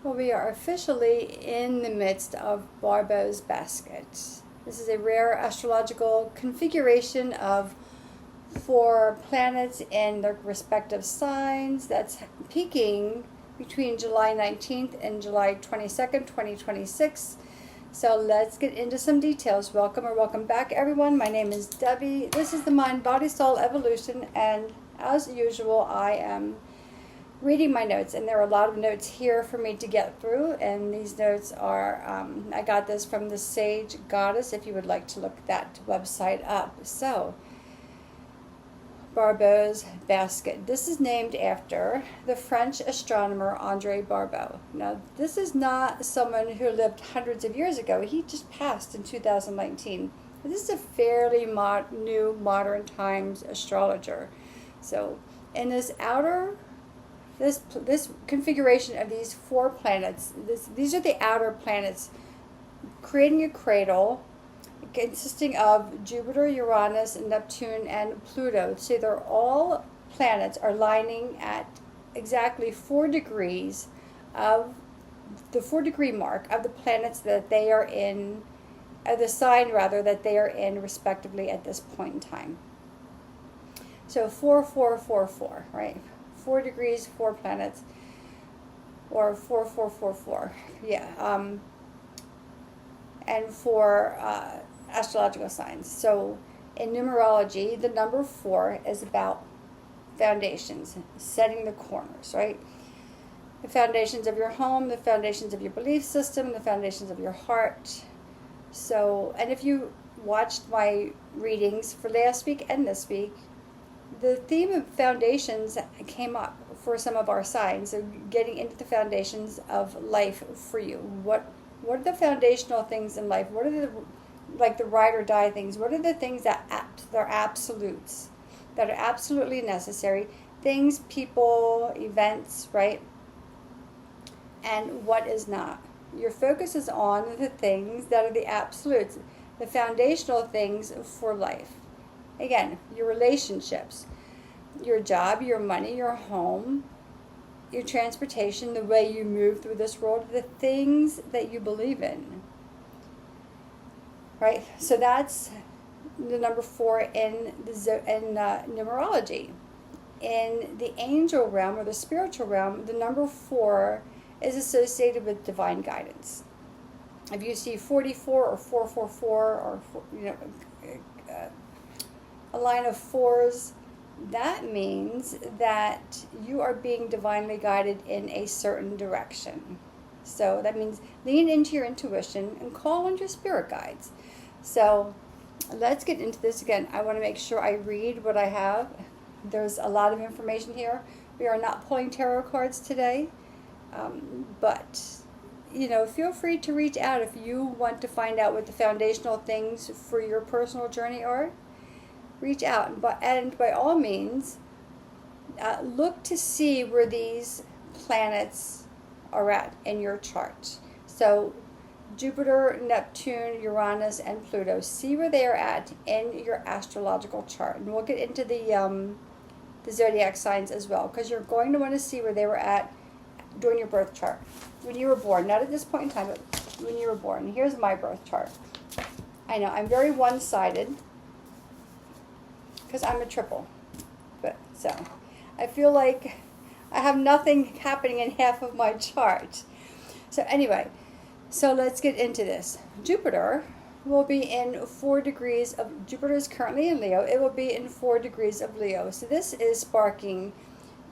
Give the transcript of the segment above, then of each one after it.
Well, we are officially in the midst of Barbault's Basket. This is a rare astrological configuration of four planets in their respective signs that's peaking between July 19th and July 22nd, 2026. So let's get into some details. Welcome or welcome back, everyone. My name is Debbie. This is the Mind, Body, Soul Evolution, and as usual, I am reading my notes, and there are a lot of notes here for me to get through, and these notes are, I got this from the Sage Goddess, if you would like to look that website up. So, Barbault's Basket. This is named after the French astronomer André Barbault. Now, this is not someone who lived hundreds of years ago. He just passed in 2019. This is a fairly new modern times astrologer. So, in this this configuration of these four planets, these are the outer planets, creating a cradle consisting of Jupiter, Uranus, Neptune, and Pluto. So they're all planets are lining at exactly 4 degrees of the 4-degree mark of the planets that they are in, the sign rather, that they are in respectively at this point in time. So 4, 4, 4, 4, right? 4 degrees, 4 planets, or 4, 4, 4, 4. Yeah. And 4 astrological signs. So in numerology, the number 4 is about foundations, setting the corners, right? The foundations of your home, the foundations of your belief system, the foundations of your heart. So, and if you watched my readings for last week and this week, the theme of foundations came up for some of our signs. So getting into the foundations of life for you. What are the foundational things in life? What are the, like the ride or die things? What are the things that they're absolutes, that are absolutely necessary? Things, people, events, right? And what is not? Your focus is on the things that are the absolutes, the foundational things for life. Again, your relationships, your job, your money, your home, your transportation, the way you move through this world, the things that you believe in. Right? So that's the number 4 in numerology. In the angel realm or the spiritual realm, the number 4 is associated with divine guidance. If you see 44 or 444 or a line of 4s, that means that you are being divinely guided in a certain direction. So that means lean into your intuition and call on your spirit guides. So let's get into this again. I want to make sure I read what I have. There's a lot of information here. We are not pulling tarot cards today, but feel free to reach out if you want to find out what the foundational things for your personal journey are. Reach out, and by all means, look to see where these planets are at in your chart. So Jupiter, Neptune, Uranus, and Pluto, see where they are at in your astrological chart. And we'll get into the zodiac signs as well, because you're going to want to see where they were at during your birth chart, when you were born. Not at this point in time, but when you were born. Here's my birth chart. I know, I'm very one-sided, because I'm a triple. But so I feel like I have nothing happening in half of my chart. So anyway, so let's get into this. Jupiter will be in 4 degrees of, Jupiter is currently in Leo. It will be in 4 degrees of Leo. So this is sparking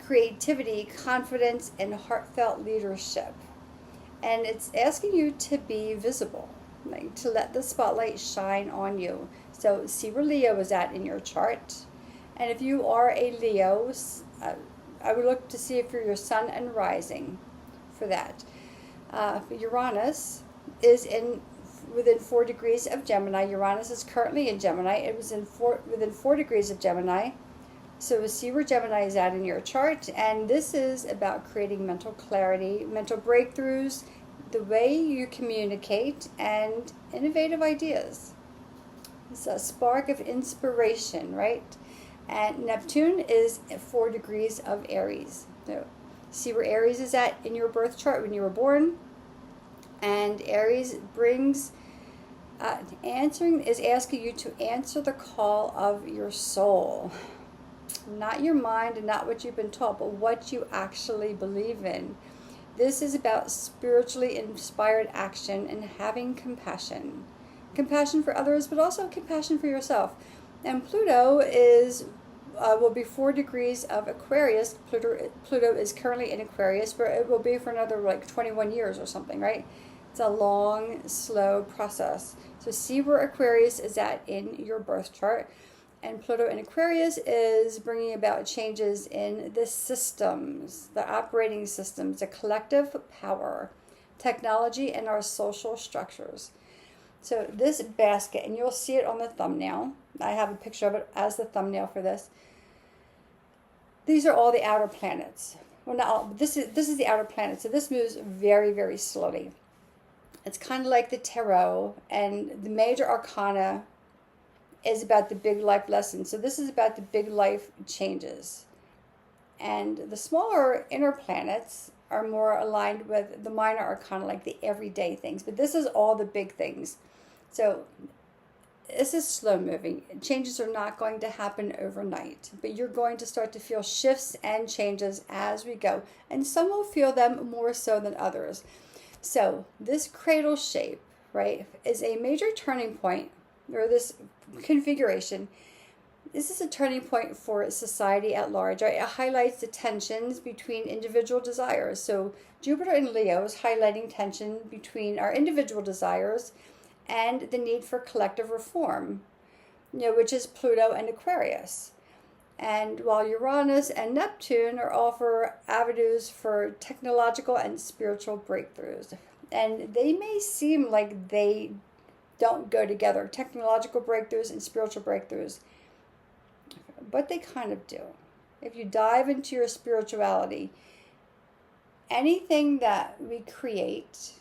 creativity, confidence, and heartfelt leadership. And it's asking you to be visible, like to let the spotlight shine on you. So see where Leo is at in your chart. And if you are a Leo, I would look to see if you're your sun and rising for that. Uranus is within 4 degrees of Gemini. Uranus is currently in Gemini. It was within 4 degrees of Gemini. So see where Gemini is at in your chart. And this is about creating mental clarity, mental breakthroughs, the way you communicate, and innovative ideas. It's a spark of inspiration, right? And Neptune is at 4 degrees of Aries. See where Aries is at in your birth chart when you were born. And Aries brings is asking you to answer the call of your soul. Not your mind and not what you've been taught, but what you actually believe in. This is about spiritually inspired action and having compassion. Compassion for others, but also compassion for yourself. And Pluto will be 4 degrees of Aquarius. Pluto is currently in Aquarius, but it will be for another like 21 years or something, right? It's a long, slow process. So see where Aquarius is at in your birth chart. And Pluto in Aquarius is bringing about changes in the systems, the operating systems, the collective power, technology, and our social structures. So this basket, and you'll see it on the thumbnail. I have a picture of it as the thumbnail for this. These are all the outer planets. Well, not all. This is the outer planet. So this moves very, very slowly. It's kind of like the tarot, and the major arcana is about the big life lessons. So this is about the big life changes. And the smaller inner planets are more aligned with the minor arcana, like the everyday things. But this is all the big things. So this is slow moving. Changes are not going to happen overnight, but you're going to start to feel shifts and changes as we go. And some will feel them more so than others. So this cradle shape, right, is a major turning point, or this configuration. This is a turning point for society at large, right? It highlights the tensions between individual desires. So Jupiter in Leo is highlighting tension between our individual desires and the need for collective reform, which is Pluto and Aquarius. And while Uranus and Neptune are all for avenues for technological and spiritual breakthroughs. And they may seem like they don't go together, technological breakthroughs and spiritual breakthroughs, but they kind of do. If you dive into your spirituality, anything that we create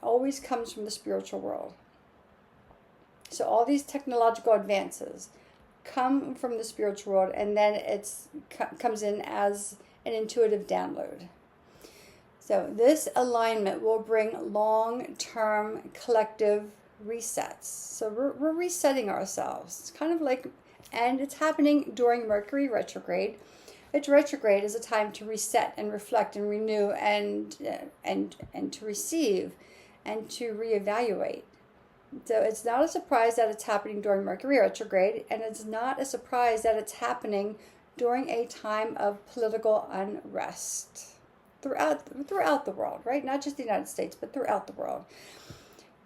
always comes from the spiritual world. So all these technological advances come from the spiritual world, and then it comes in as an intuitive download. So this alignment will bring long-term collective resets. So we're resetting ourselves. It's kind of like, and it's happening during Mercury retrograde. Which retrograde is a time to reset and reflect and renew and to receive and to reevaluate. So it's not a surprise that it's happening during Mercury retrograde, and it's not a surprise that it's happening during a time of political unrest throughout the world, right? Not just the United States, but throughout the world.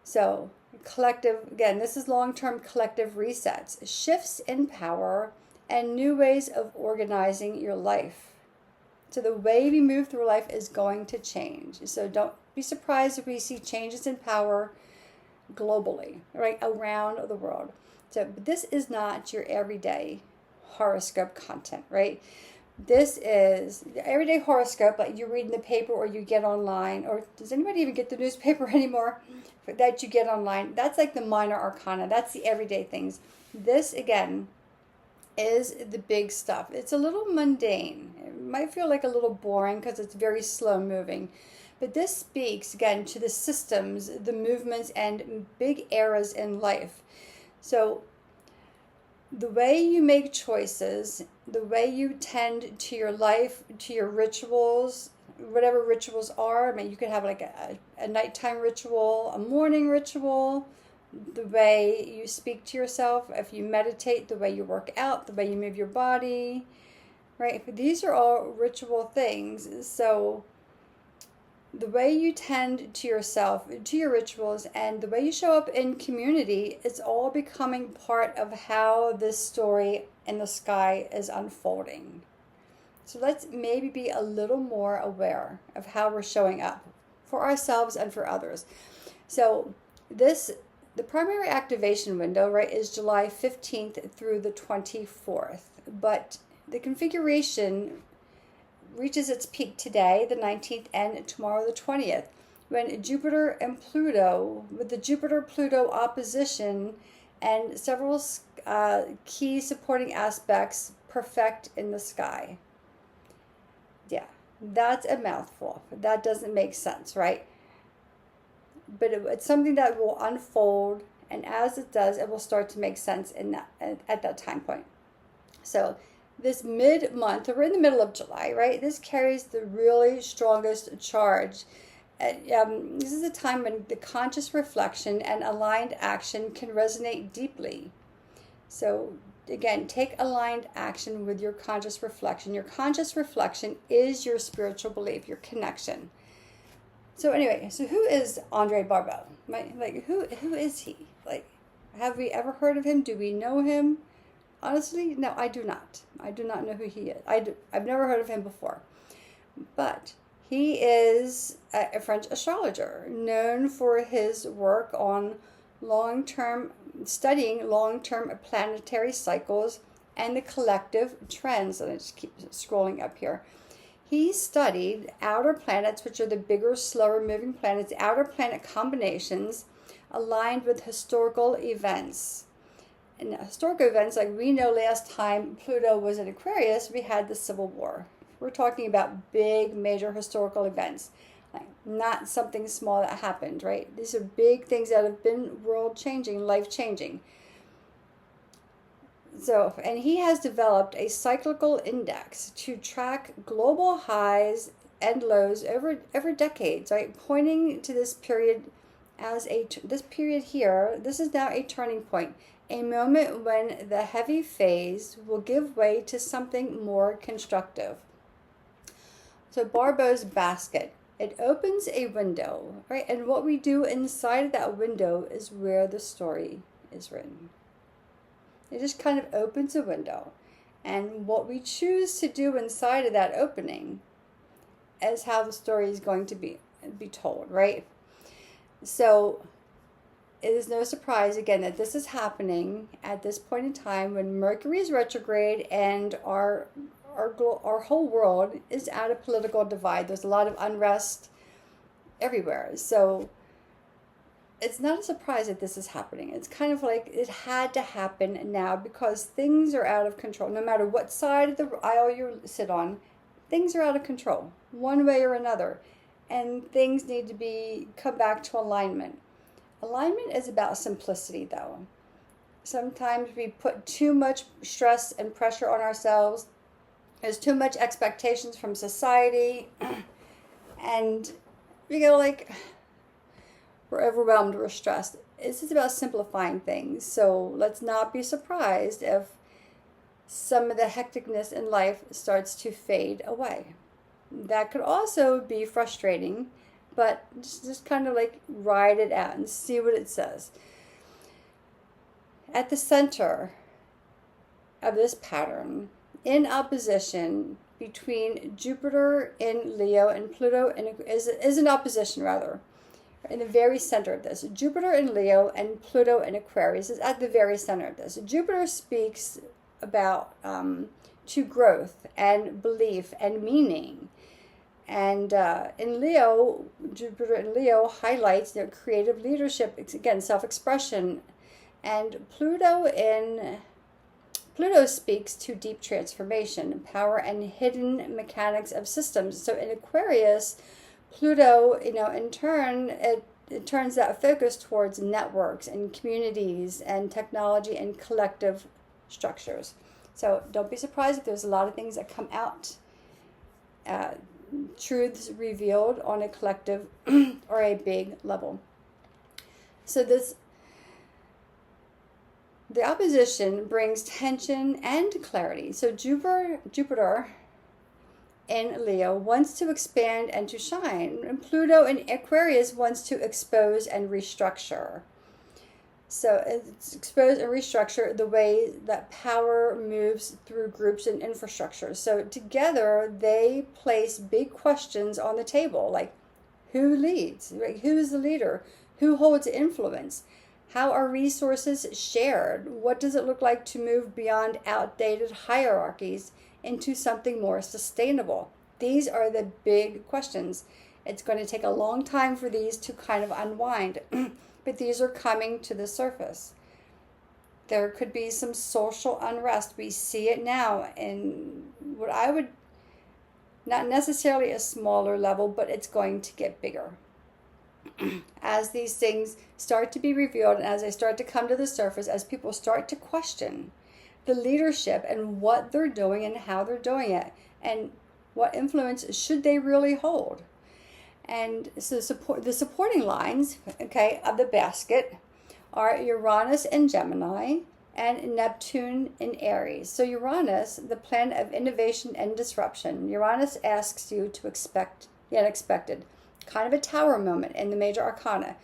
So collective, again, this is long-term collective resets, shifts in power, and new ways of organizing your life. So the way we move through life is going to change. So don't be surprised if we see changes in power globally, right, around the world. So this is not your everyday horoscope content, right? This is the everyday horoscope, like you read in the paper or you get online, or does anybody even get the newspaper anymore that you get online? That's like the minor arcana. That's the everyday things. This, again, is the big stuff. It's a little mundane. It might feel like a little boring because it's very slow moving. But this speaks, again, to the systems, the movements, and big eras in life. So the way you make choices, the way you tend to your life, to your rituals, whatever rituals are. I mean, you could have like a nighttime ritual, a morning ritual, the way you speak to yourself, if you meditate, the way you work out, the way you move your body, right? These are all ritual things. So the way you tend to yourself, to your rituals, and the way you show up in community, it's all becoming part of how this story in the sky is unfolding. So let's maybe be a little more aware of how we're showing up for ourselves and for others. So the primary activation window, right, is July 15th through the 24th. But the configuration reaches its peak today, the 19th, and tomorrow, the 20th, when Jupiter and Pluto, with the Jupiter-Pluto opposition and several key supporting aspects, perfect in the sky. Yeah, That's a mouthful. That doesn't make sense, right? But it's something that will unfold, and as it does, it will start to make sense in that at that time point. So this mid-month, we're in the middle of July, right? This carries the really strongest charge. This is a time when the conscious reflection and aligned action can resonate deeply. So again, take aligned action with your conscious reflection. Your conscious reflection is your spiritual belief, your connection. So anyway, so who is André Barbault? Like, who is he? Like, have we ever heard of him? Do we know him? Honestly, no, I do not. I do not know who he is. I've never heard of him before. But he is a French astrologer known for his work on studying long-term planetary cycles and the collective trends. And I just keep scrolling up here. He studied outer planets, which are the bigger, slower moving planets, outer planet combinations aligned with historical events. And historical events, like we know last time Pluto was in Aquarius, we had the Civil War. We're talking about big, major historical events, like not something small that happened, right? These are big things that have been world-changing, life-changing. So, and he has developed a cyclical index to track global highs and lows over decades, right? Pointing to this period as this period here. This is now a turning point, a moment when the heavy phase will give way to something more constructive. So Barbault's Basket, it opens a window, right? And what we do inside of that window is where the story is written. It just kind of opens a window. And what we choose to do inside of that opening is how the story is going to be told, right? So it is no surprise, again, that this is happening at this point in time when Mercury is retrograde and our whole world is at a political divide. There's a lot of unrest everywhere. So it's not a surprise that this is happening. It's kind of like it had to happen now because things are out of control. No matter what side of the aisle you sit on, things are out of control, one way or another. And things need to come back to alignment. Alignment is about simplicity, though. Sometimes we put too much stress and pressure on ourselves. There's too much expectations from society. And we go like, we're overwhelmed, we're stressed. This is about simplifying things. So let's not be surprised if some of the hecticness in life starts to fade away. That could also be frustrating, but just kind of like ride it out and see what it says. At the center of this pattern, in opposition between Jupiter in Leo and Pluto is in opposition rather. In the very center of this, Jupiter in Leo and Pluto in Aquarius is at the very center of this. Jupiter speaks about to growth and belief and meaning. And in Leo, Jupiter in Leo highlights their creative leadership, again, self-expression. And Pluto speaks to deep transformation, power, and hidden mechanics of systems. So in Aquarius, Pluto, in turn, it turns that focus towards networks and communities and technology and collective structures. So don't be surprised if there's a lot of things that come out, truths revealed on a collective or a big level. So the opposition brings tension and clarity. So Jupiter in Leo wants to expand and to shine, and Pluto in Aquarius wants to expose and restructure. So it's expose and restructure the way that power moves through groups and infrastructure. So together they place big questions on the table, like who leads, right? Who is the leader, who holds influence, how are resources shared, what does it look like to move beyond outdated hierarchies into something more sustainable. These are the big questions. It's going to take a long time for these to kind of unwind, but these are coming to the surface. There could be some social unrest. We see it now in what I would Not necessarily a smaller level, but it's going to get bigger. As these things start to be revealed and as they start to come to the surface, as people start to question the leadership and what they're doing and how they're doing it and what influence should they really hold. And so the supporting lines, okay, of the basket are Uranus in Gemini and Neptune in Aries. So Uranus, the planet of innovation and disruption. Uranus asks you to expect the unexpected, kind of a tower moment in the major arcana.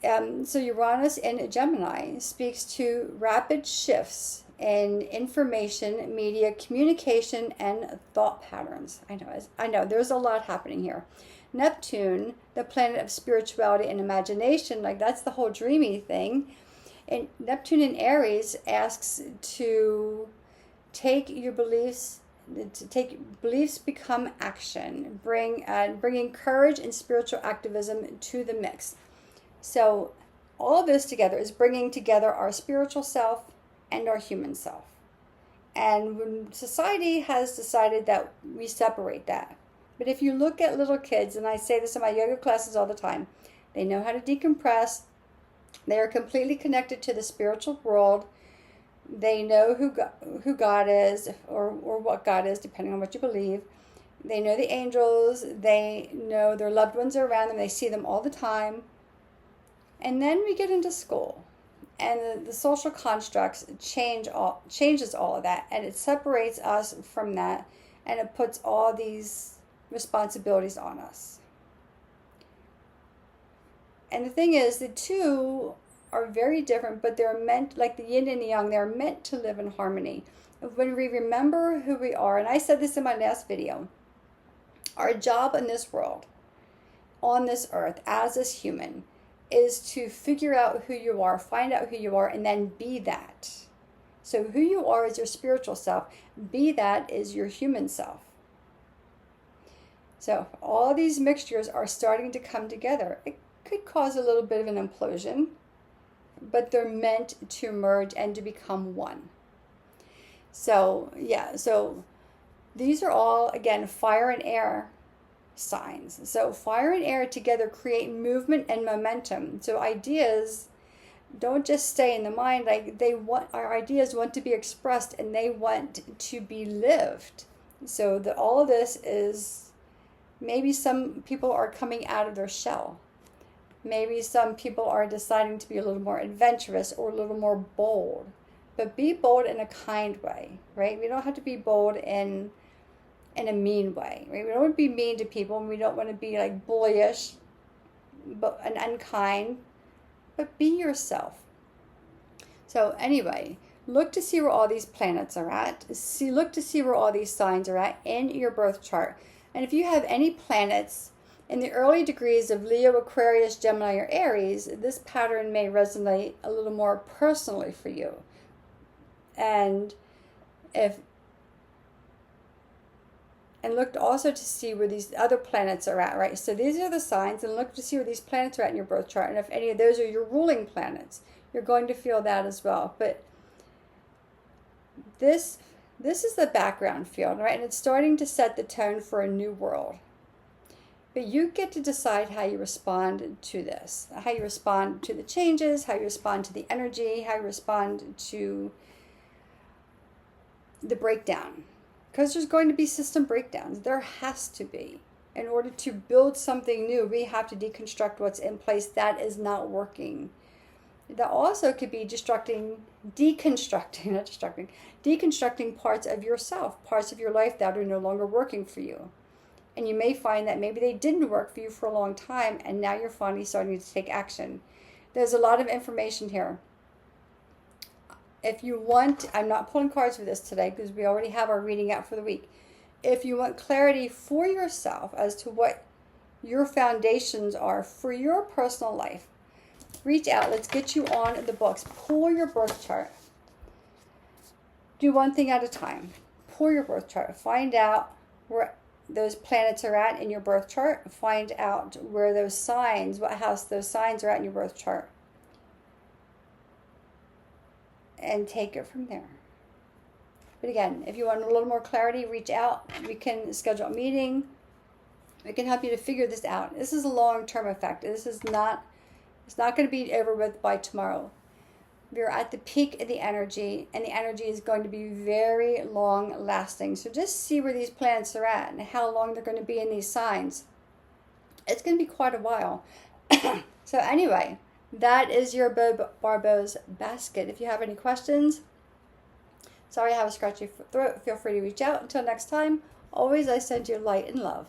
So Uranus in Gemini speaks to rapid shifts in information, media, communication, and thought patterns. I know, there's a lot happening here. Neptune, the planet of spirituality and imagination, like that's the whole dreamy thing. And Neptune in Aries asks to take your beliefs, become action, bringing courage and spiritual activism to the mix. So all this together is bringing together our spiritual self and our human self. And when society has decided that we separate that. But if you look at little kids, and I say this in my yoga classes all the time, they know how to decompress. They are completely connected to the spiritual world. They know who God is, or what God is, depending on what you believe. They know the angels. They know their loved ones are around them. They see them all the time. And then we get into school, and the social constructs changes all of that, and it separates us from that, and it puts all these responsibilities on us. And the thing is, the two are very different, but they're meant, like the yin and the yang, they're meant to live in harmony. When we remember who we are, and I said this in my last video, our job in this world, on this earth, as this human, is to figure out who you are, find out who you are, and then be that. So who you are is your spiritual self. Be that is your human self. So all these mixtures are starting to come together. It could cause a little bit of an implosion, but they're meant to merge and to become one. So yeah, so these are all, again, fire and air signs. So fire and air together create movement and momentum. So ideas don't just stay in the mind, like our ideas want to be expressed and they want to be lived. So that all of this is, maybe some people are coming out of their shell. Maybe some people are deciding to be a little more adventurous or a little more bold. But be bold in a kind way, right? We don't have to be bold in a mean way, right? We don't want to be mean to people, and we don't want to be like bullish and unkind, but be yourself. So anyway, look to see where all these planets are at. Look to see where all these signs are at in your birth chart. And if you have any planets in the early degrees of Leo, Aquarius, Gemini, or Aries, this pattern may resonate a little more personally for you. And look also to see where these other planets are at, right? So these are the signs, and look to see where these planets are at in your birth chart. And if any of those are your ruling planets, you're going to feel that as well. But this is the background field, right? And it's starting to set the tone for a new world. But you get to decide how you respond to this, how you respond to the changes, how you respond to the energy, how you respond to the breakdown. Because there's going to be system breakdowns. There has to be. In order to build something new, we have to deconstruct what's in place that is not working. That also could be deconstructing parts of yourself, parts of your life that are no longer working for you. And you may find that maybe they didn't work for you for a long time, and now you're finally starting to take action. There's a lot of information here. If you want, I'm not pulling cards for this today because we already have our reading out for the week. If you want clarity for yourself as to what your foundations are for your personal life, reach out. Let's get you on the books. Pull your birth chart. Do one thing at a time. Pull your birth chart. Find out where those planets are at in your birth chart. Find out where those signs, what house those signs are at in your birth chart. And take it from there. But again, if you want a little more clarity, reach out. We can schedule a meeting. We can help you to figure this out. This is a long-term effect. This is not, it's not going to be over with by tomorrow. We're at the peak of the energy, and the energy is going to be very long lasting. So just see where these planets are at and how long they're going to be in these signs. It's going to be quite a while. So anyway, that is your Barbault Basket. If you have any questions, sorry I have a scratchy throat, feel free to reach out. Until next time, always I send you light and love.